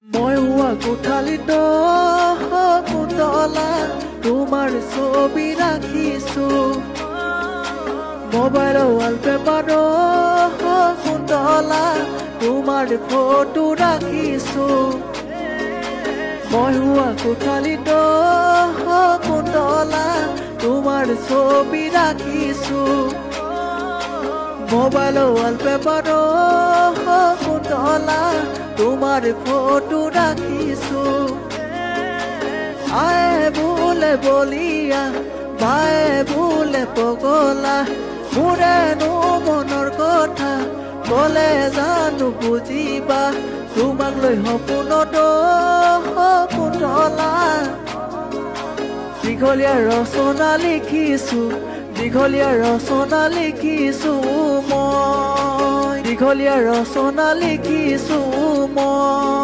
মই হোৱা কোঠালিত পুতলা তোমাৰ ছবি ৰাখিছো মোবাইলৰ ৱালপেপাৰত পুতলা তোমাৰ ফটো ৰাখিছো মই হোৱা কোঠালিত পুতলা তোমাৰ ছবি ৰাখিছো মোবাইলৰ ৱালপেপাৰত পুতলা তোমাৰ ফটো ৰাখিছো আয়ে বোলে বলিয়া বায়ে বোলে পগলা মোৰেনো মনৰ কথা কলে জানো বুজিবা তোমাক লৈ সপোনত পুতলা দীঘলীয়া ৰচনা লিখিছো দীঘলীয়া ৰচনা লিখিছো মই দীঘলীয়া ৰচনা লিখিছো মই